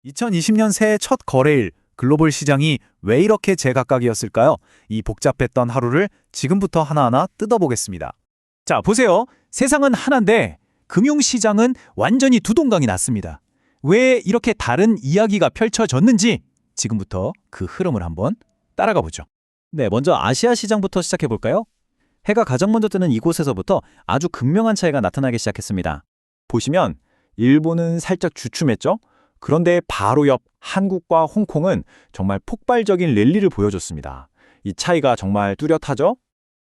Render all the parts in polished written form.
2020년 새해 첫 거래일, 글로벌 시장이 왜 이렇게 제각각이었을까요? 이 복잡했던 하루를 지금부터 하나하나 뜯어보겠습니다. 자, 보세요. 세상은 하나인데 금융시장은 완전히 두 동강이 났습니다. 왜 이렇게 다른 이야기가 펼쳐졌는지 지금부터 그 흐름을 한번 따라가 보죠. 네, 먼저 아시아 시장부터 시작해 볼까요? 해가 가장 먼저 뜨는 이곳에서부터 아주 극명한 차이가 나타나기 시작했습니다. 보시면 일본은 살짝 주춤했죠? 그런데 바로 옆 한국과 홍콩은 정말 폭발적인 랠리를 보여줬습니다. 이 차이가 정말 뚜렷하죠?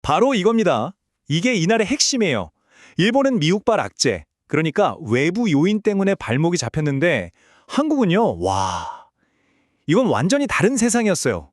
바로 이겁니다. 이게 이날의 핵심이에요. 일본은 미국발 악재, 그러니까 외부 요인 때문에 발목이 잡혔는데 한국은요, 와, 이건 완전히 다른 세상이었어요.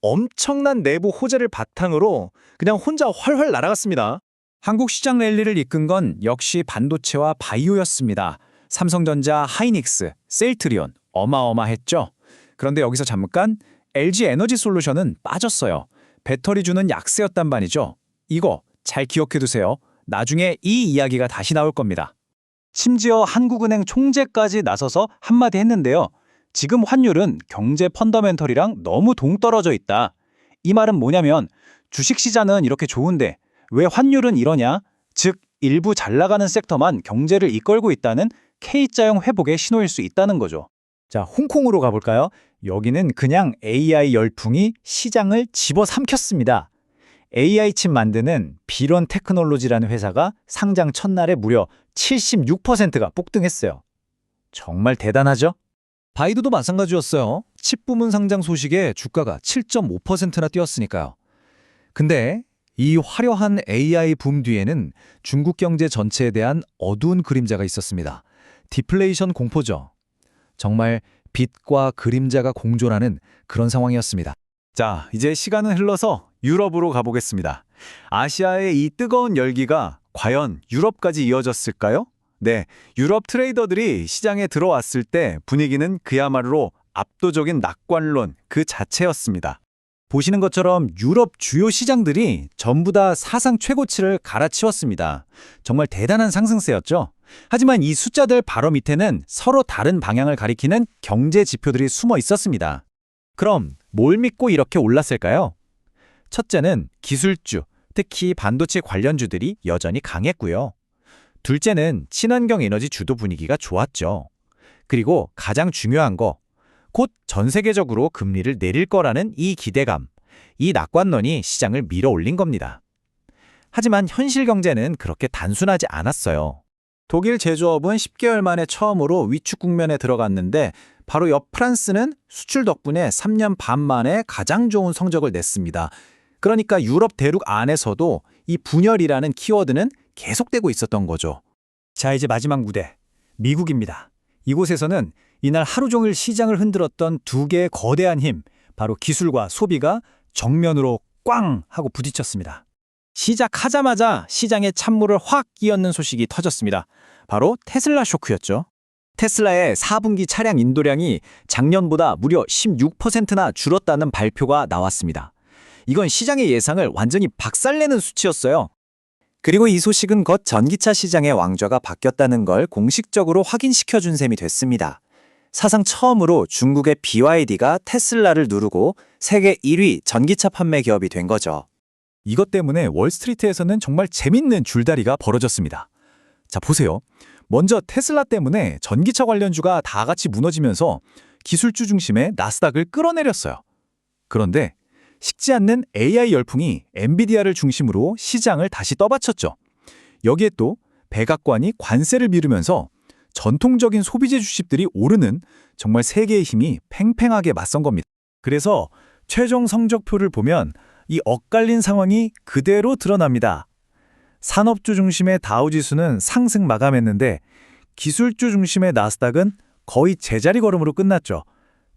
엄청난 내부 호재를 바탕으로 그냥 혼자 활활 날아갔습니다. 한국 시장 랠리를 이끈 건 역시 반도체와 바이오였습니다. 삼성전자, 하이닉스, 셀트리온 어마어마했죠. 그런데 여기서 잠깐 LG 에너지 솔루션은 빠졌어요. 배터리 주는 약세였단 말이죠. 이거 잘 기억해 두세요. 나중에 이 이야기가 다시 나올 겁니다. 심지어 한국은행 총재까지 나서서 한마디 했는데요. 지금 환율은 경제 펀더멘털이랑 너무 동떨어져 있다. 이 말은 뭐냐면 주식시장은 이렇게 좋은데 왜 환율은 이러냐? 즉 일부 잘 나가는 섹터만 경제를 이끌고 있다는 K자형 회복의 신호일 수 있다는 거죠. 자, 홍콩으로 가볼까요? 여기는 그냥 AI 열풍이 시장을 집어삼켰습니다. AI 칩 만드는 비런 테크놀로지라는 회사가 상장 첫날에 무려 76%가 폭등했어요. 정말 대단하죠? 바이두도 마찬가지였어요. 칩 부문 상장 소식에 주가가 7.5%나 뛰었으니까요. 근데 이 화려한 AI 붐 뒤에는 중국 경제 전체에 대한 어두운 그림자가 있었습니다. 디플레이션 공포죠. 정말 빛과 그림자가 공존하는 그런 상황이었습니다. 자, 이제 시간은 흘러서 유럽으로 가보겠습니다. 아시아의 이 뜨거운 열기가 과연 유럽까지 이어졌을까요? 네, 유럽 트레이더들이 시장에 들어왔을 때 분위기는 그야말로 압도적인 낙관론 그 자체였습니다. 보시는 것처럼 유럽 주요 시장들이 전부 다 사상 최고치를 갈아치웠습니다. 정말 대단한 상승세였죠. 하지만 이 숫자들 바로 밑에는 서로 다른 방향을 가리키는 경제 지표들이 숨어 있었습니다. 그럼 뭘 믿고 이렇게 올랐을까요? 첫째는 기술주, 특히 반도체 관련주들이 여전히 강했고요. 둘째는 친환경 에너지 주도 분위기가 좋았죠. 그리고 가장 중요한 거, 곧 전 세계적으로 금리를 내릴 거라는 이 기대감, 이 낙관론이 시장을 밀어올린 겁니다. 하지만 현실 경제는 그렇게 단순하지 않았어요. 독일 제조업은 10개월 만에 처음으로 위축 국면에 들어갔는데 바로 옆 프랑스는 수출 덕분에 3년 반 만에 가장 좋은 성적을 냈습니다. 그러니까 유럽 대륙 안에서도 이 분열이라는 키워드는 계속되고 있었던 거죠. 자, 이제 마지막 무대, 미국입니다. 이곳에서는 이날 하루 종일 시장을 흔들었던 두 개의 거대한 힘, 바로 기술과 소비가 정면으로 꽝 하고 부딪혔습니다. 시작하자마자 시장에 찬물을 확 끼얹는 소식이 터졌습니다. 바로 테슬라 쇼크였죠. 테슬라의 4분기 차량 인도량이 작년보다 무려 16%나 줄었다는 발표가 나왔습니다. 이건 시장의 예상을 완전히 박살내는 수치였어요. 그리고 이 소식은 곧 전기차 시장의 왕좌가 바뀌었다는 걸 공식적으로 확인시켜준 셈이 됐습니다. 사상 처음으로 중국의 BYD가 테슬라를 누르고 세계 1위 전기차 판매 기업이 된 거죠. 이것 때문에 월스트리트에서는 정말 재밌는 줄다리가 벌어졌습니다. 자, 보세요. 먼저 테슬라 때문에 전기차 관련주가 다 같이 무너지면서 기술주 중심의 나스닥을 끌어내렸어요. 그런데 식지 않는 AI 열풍이 엔비디아를 중심으로 시장을 다시 떠받쳤죠. 여기에 또 백악관이 관세를 미루면서 전통적인 소비재 주식들이 오르는 정말 세계의 힘이 팽팽하게 맞선 겁니다. 그래서 최종 성적표를 보면 이 엇갈린 상황이 그대로 드러납니다. 산업주 중심의 다우지수는 상승 마감했는데 기술주 중심의 나스닥은 거의 제자리 걸음으로 끝났죠.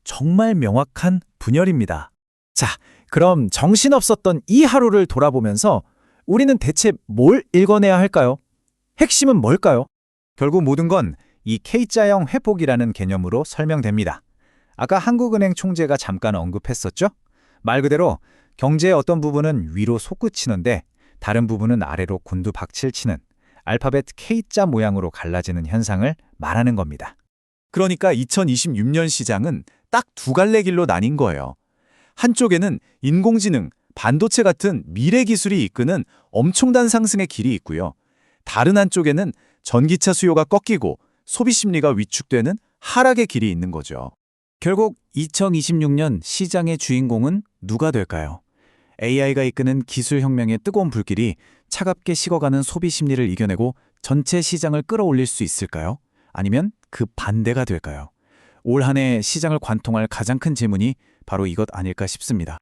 정말 명확한 분열입니다. 자, 그럼 정신없었던 이 하루를 돌아보면서 우리는 대체 뭘 읽어내야 할까요? 핵심은 뭘까요? 결국 모든 건 이 K자형 회복이라는 개념으로 설명됩니다. 아까 한국은행 총재가 잠깐 언급했었죠? 말 그대로 경제의 어떤 부분은 위로 솟구치는데 다른 부분은 아래로 곤두박질치는 알파벳 K자 모양으로 갈라지는 현상을 말하는 겁니다. 그러니까 2026년 시장은 딱 두 갈래 길로 나뉜 거예요. 한쪽에는 인공지능, 반도체 같은 미래 기술이 이끄는 엄청난 상승의 길이 있고요. 다른 한쪽에는 전기차 수요가 꺾이고 소비 심리가 위축되는 하락의 길이 있는 거죠. 결국 2026년 시장의 주인공은 누가 될까요? AI가 이끄는 기술 혁명의 뜨거운 불길이 차갑게 식어가는 소비 심리를 이겨내고 전체 시장을 끌어올릴 수 있을까요? 아니면 그 반대가 될까요? 올 한 해 시장을 관통할 가장 큰 질문이 바로 이것 아닐까 싶습니다.